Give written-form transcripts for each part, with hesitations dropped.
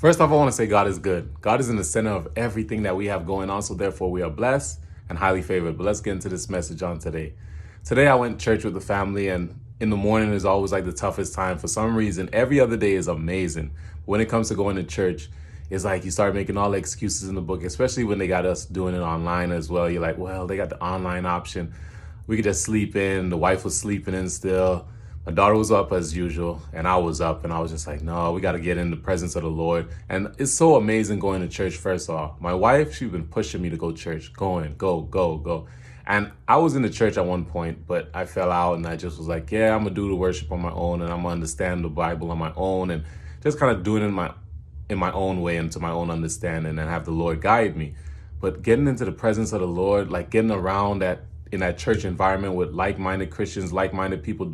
First off, I want to say God is good. God is in the center of everything that we have going on, so therefore we are blessed and highly favored. But let's get into this message on today. Today I went to church with the family, and in the morning is always like the toughest time. For some reason, every other day is amazing. When it comes to going to church, it's like you start making all the excuses in the book, especially when they got us doing it online as well. You're like, well, they got the online option. We could just sleep in. The wife was sleeping in still. My daughter was up as usual, and I was up, and I was just like, no, we got to get in the presence of the Lord. And it's so amazing going to church, first off. My wife, she's been pushing me to go to church, going, go, go, go. And I was in the church at one point, but I fell out, and I just was like, yeah, I'm going to do the worship on my own, and I'm going to understand the Bible on my own, and just kind of doing it in my own way and to my own understanding, and have the Lord guide me. But getting into the presence of the Lord, like getting around that in that church environment with like-minded Christians, like-minded people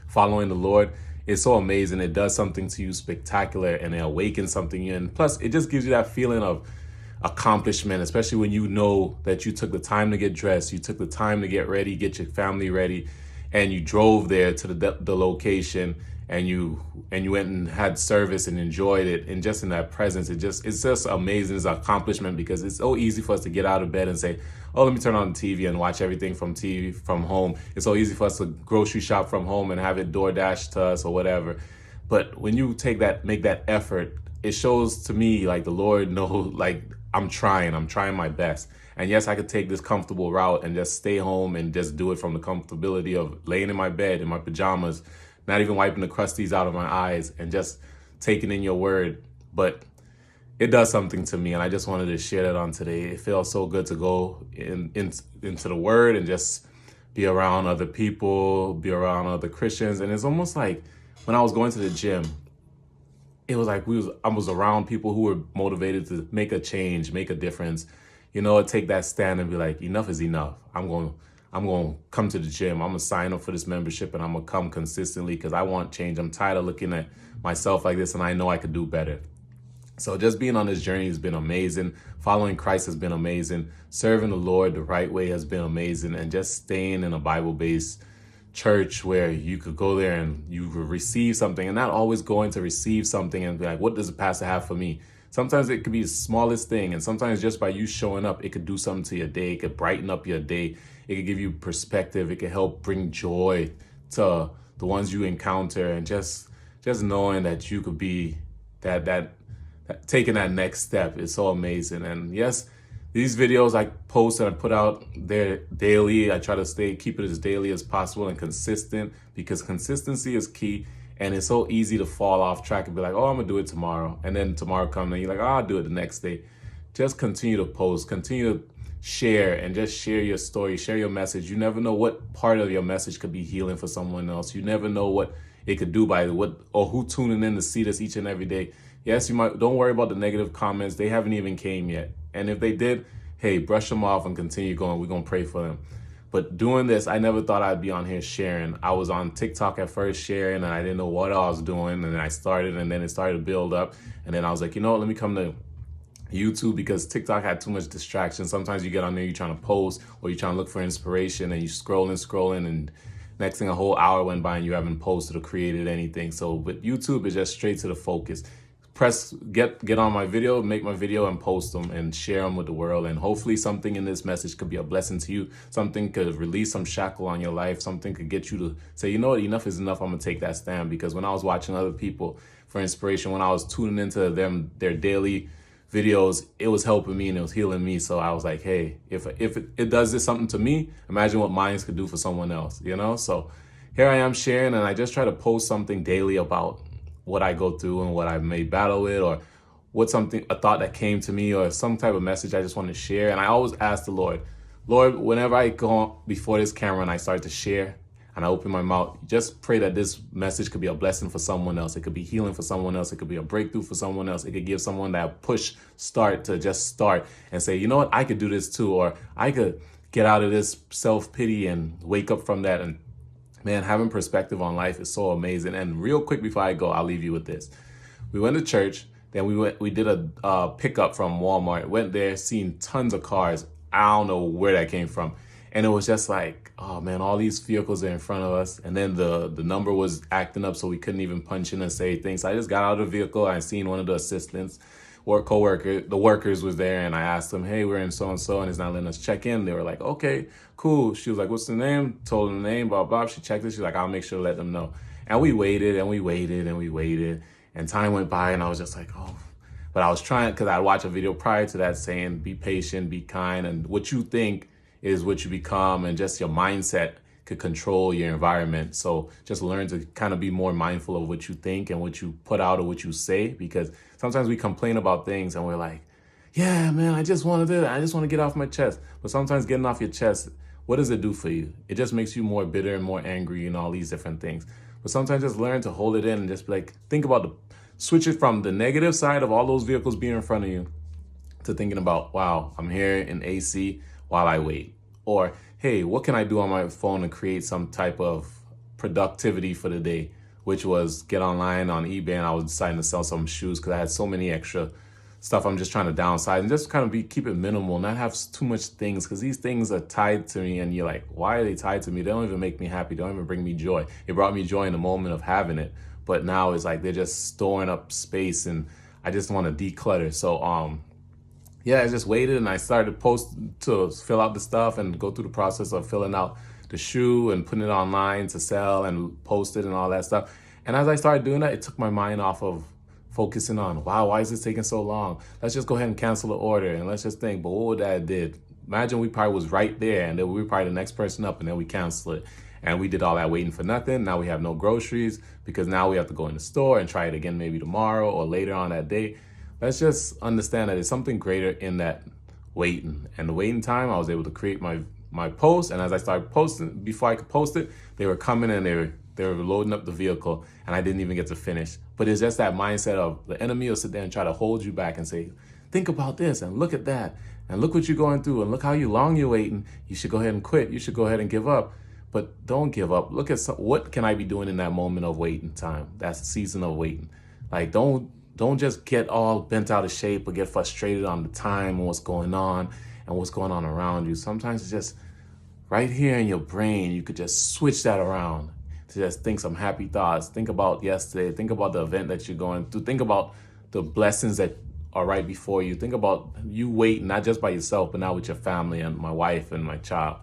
following the Lord, is so amazing. It does something to you spectacular, and it awakens something in. Plus, it just gives you that feeling of accomplishment, especially when you know that you took the time to get dressed, you took the time to get ready, get your family ready, and you drove there to the location, and you went and had service and enjoyed it. And just in that presence, it's just amazing. It's an accomplishment, because it's so easy for us to get out of bed and say, oh, let me turn on the TV and watch everything from TV from home. It's so easy for us to grocery shop from home and have it DoorDash to us or whatever. But when you make that effort, it shows to me like the Lord knows, like I'm trying my best. And yes, I could take this comfortable route and just stay home and just do it from the comfortability of laying in my bed in my pajamas, not even wiping the crusties out of my eyes, and just taking in your word. But it does something to me, and I just wanted to share that on today. It feels so good to go into the word and just be around other people, be around other Christians. And it's almost like when I was going to the gym, it was like I was around people who were motivated to make a change, make a difference. Take that stand and be like, enough is enough. I'm going to come to the gym. I'm going to sign up for this membership, and I'm going to come consistently because I want change. I'm tired of looking at myself like this, and I know I could do better. So just being on this journey has been amazing. Following Christ has been amazing. Serving the Lord the right way has been amazing. And just staying in a Bible-based church where you could go there and you could receive something, and not always going to receive something and be like, what does the pastor have for me? Sometimes it could be the smallest thing. And sometimes just by you showing up, it could do something to your day. It could brighten up your day. It could give you perspective. It could help bring joy to the ones you encounter. And just knowing that you could be that taking that next step is so amazing. And yes, these videos I post and I put out there daily. I try to keep it as daily as possible and consistent, because consistency is key. And it's so easy to fall off track and be like, oh, I'm gonna do it tomorrow. And then tomorrow comes and you're like, oh, I'll do it the next day. Just continue to post, continue to share, and just share your story, share your message. You never know what part of your message could be healing for someone else. You never know what it could do or who tuning in to see this each and every day. Yes, don't worry about the negative comments. They haven't even came yet. And if they did, hey, brush them off and continue going. We're going to pray for them. But doing this, I never thought I'd be on here sharing. I was on TikTok at first sharing, and I didn't know what I was doing. And then I started, and then it started to build up. And then I was like, let me come to YouTube, because TikTok had too much distraction. Sometimes you get on there, you're trying to post, or you're trying to look for inspiration, and you scrolling, and next thing a whole hour went by and you haven't posted or created anything. So, but YouTube is just straight to the focus. Get on my video, make my video, and post them and share them with the world. And hopefully something in this message could be a blessing to you. Something could release some shackle on your life. Something could get you to say, you know what, enough is enough. I'm going to take that stand. Because when I was watching other people for inspiration, when I was tuning into their daily videos, it was helping me and it was healing me. So I was like, hey, if it does this something to me, imagine what mine could do for someone else, So here I am sharing, and I just try to post something daily about what I go through and what I may battle with, or a thought that came to me, or some type of message I just want to share. And I always ask the Lord, whenever I go before this camera and I start to share and I open my mouth, just pray that this message could be a blessing for someone else. It could be healing for someone else. It could be a breakthrough for someone else. It could give someone that push start to just start and say, you know what, I could do this too, or I could get out of this self-pity and wake up from that. And man, having perspective on life is so amazing. And real quick before I go, I'll leave you with this. We went to church, then we did a pickup from Walmart, went there, seen tons of cars. I don't know where that came from. And it was just like, oh man, all these vehicles are in front of us. And then the number was acting up, so we couldn't even punch in and say things. So I just got out of the vehicle. I seen one of the assistants or the workers was there, and I asked them, hey, we're in so-and-so, and it's not letting us check in. They were like, okay, cool. She was like, what's the name? Told them the name, blah, blah. She checked it. She's like, I'll make sure to let them know. And we waited and we waited and we waited. And time went by, and I was just like, oh. But I was trying, because I watched a video prior to that saying, be patient, be kind, and what you think is what you become, and just your mindset could control your environment. So just learn to kind of be more mindful of what you think and what you put out or what you say, because sometimes we complain about things and we're like, yeah, man, I just want to do that. I just want to get off my chest. But sometimes getting off your chest, what does it do for you? It just makes you more bitter and more angry and all these different things. But sometimes just learn to hold it in and just be like, think about switch it from the negative side of all those vehicles being in front of you to thinking about, wow, I'm here in AC while I wait. Or, hey, what can I do on my phone to create some type of productivity for the day? Which was get online on eBay, and I was deciding to sell some shoes because I had so many extra stuff. I'm just trying to downsize and just kind of keep it minimal, not have too much things, because these things are tied to me, and you're like, why are they tied to me? They don't even make me happy. They don't even bring me joy. It brought me joy in the moment of having it, but now it's like they're just storing up space, and I just want to declutter. So yeah, I just waited, and I started to fill out the stuff and go through the process of filling out the shoe and putting it online to sell and post it and all that stuff. And as I started doing that, it took my mind off of focusing on, wow, why is this taking so long? Let's just go ahead and cancel the order, and let's just think, but what would that did? Imagine we probably was right there, and then we were probably the next person up, and then we cancel it. And we did all that waiting for nothing. Now we have no groceries, because now we have to go in the store and try it again maybe tomorrow or later on that day. Let's just understand that there's something greater in that waiting. And the waiting time, I was able to create my post. And as I started posting, before I could post it, they were coming and they were loading up the vehicle, and I didn't even get to finish. But it's just that mindset of the enemy will sit there and try to hold you back and say, think about this and look at that and look what you're going through and look how long you're waiting. You should go ahead and quit. You should go ahead and give up. But don't give up. Look at what can I be doing in that moment of waiting time? That's the season of waiting. Like, don't just get all bent out of shape or get frustrated on the time and what's going on around you. Sometimes it's just right here in your brain. You could just switch that around to just think some happy thoughts. Think about yesterday. Think about the event that you're going through. Think about the blessings that are right before you. Think about you waiting, not just by yourself, but now with your family and my wife and my child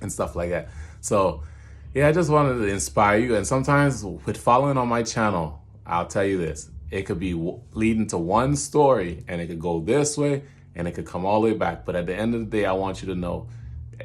and stuff like that. So yeah, I just wanted to inspire you. And sometimes with following on my channel, I'll tell you this, it could be leading to one story, and it could go this way and it could come all the way back. But at the end of the day, I want you to know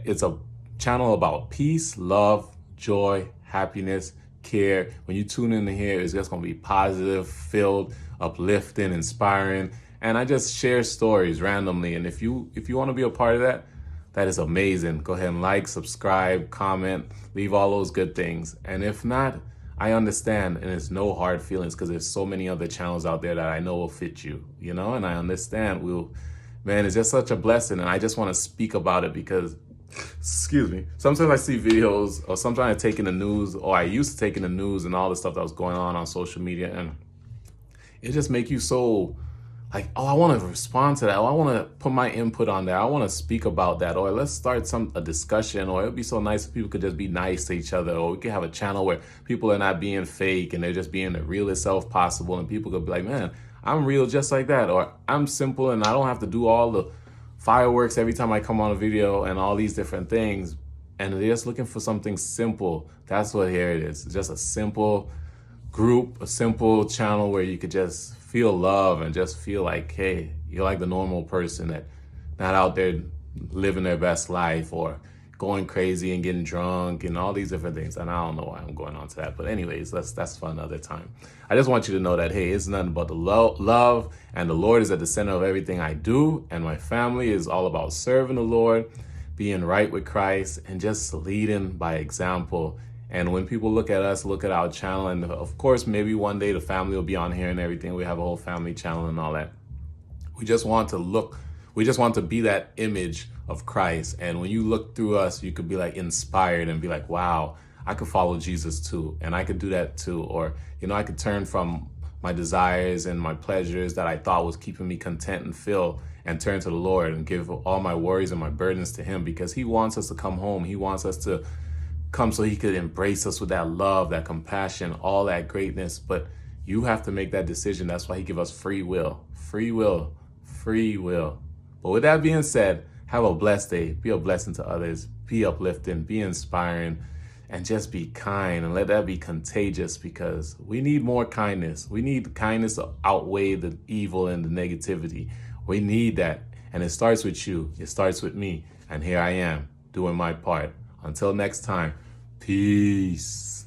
it's a channel about peace, love, joy, happiness, care. When you tune in here, it's just going to be positive, filled, uplifting, inspiring. And I just share stories randomly. And if you want to be a part of that, that is amazing. Go ahead and like, subscribe, comment, leave all those good things. And if not, I understand, and it's no hard feelings, because there's so many other channels out there that I know will fit you, and I understand. Man, it's just such a blessing, and I just want to speak about it because, excuse me, sometimes I see videos, or sometimes I take in the news, or I used to take in the news and all the stuff that was going on social media, and it just make you so like, oh, I want to respond to that. Oh, I want to put my input on that. I want to speak about that. Or let's start a discussion. Or it'd be so nice if people could just be nice to each other. Or we could have a channel where people are not being fake and they're just being the realest self possible. And people could be like, man, I'm real just like that. Or I'm simple and I don't have to do all the fireworks every time I come on a video and all these different things. And they're just looking for something simple. That's what here it is. It's just a simple group, a simple channel where you could just feel love and just feel like, hey, you're like the normal person that not out there living their best life or going crazy and getting drunk and all these different things. And I don't know why I'm going on to that. But anyways, that's for another time. I just want you to know that, hey, it's nothing but the love, and the Lord is at the center of everything I do. And my family is all about serving the Lord, being right with Christ, and just leading by example. And when people look at us, look at our channel, and of course, maybe one day the family will be on here and everything. We have a whole family channel and all that. We just want to be that image of Christ. And when you look through us, you could be like inspired and be like, wow, I could follow Jesus too. And I could do that too. Or, I could turn from my desires and my pleasures that I thought was keeping me content and filled, and turn to the Lord and give all my worries and my burdens to him, because he wants us to come home. He wants us to come so he could embrace us with that love, that compassion, all that greatness. But you have to make that decision. That's why he give us free will, free will, free will. But with that being said, have a blessed day. Be a blessing to others. Be uplifting, be inspiring, and just be kind, and let that be contagious, because we need more kindness. We need kindness to outweigh the evil and the negativity. We need that. And it starts with you. It starts with me. And here I am doing my part. Until next time, peace.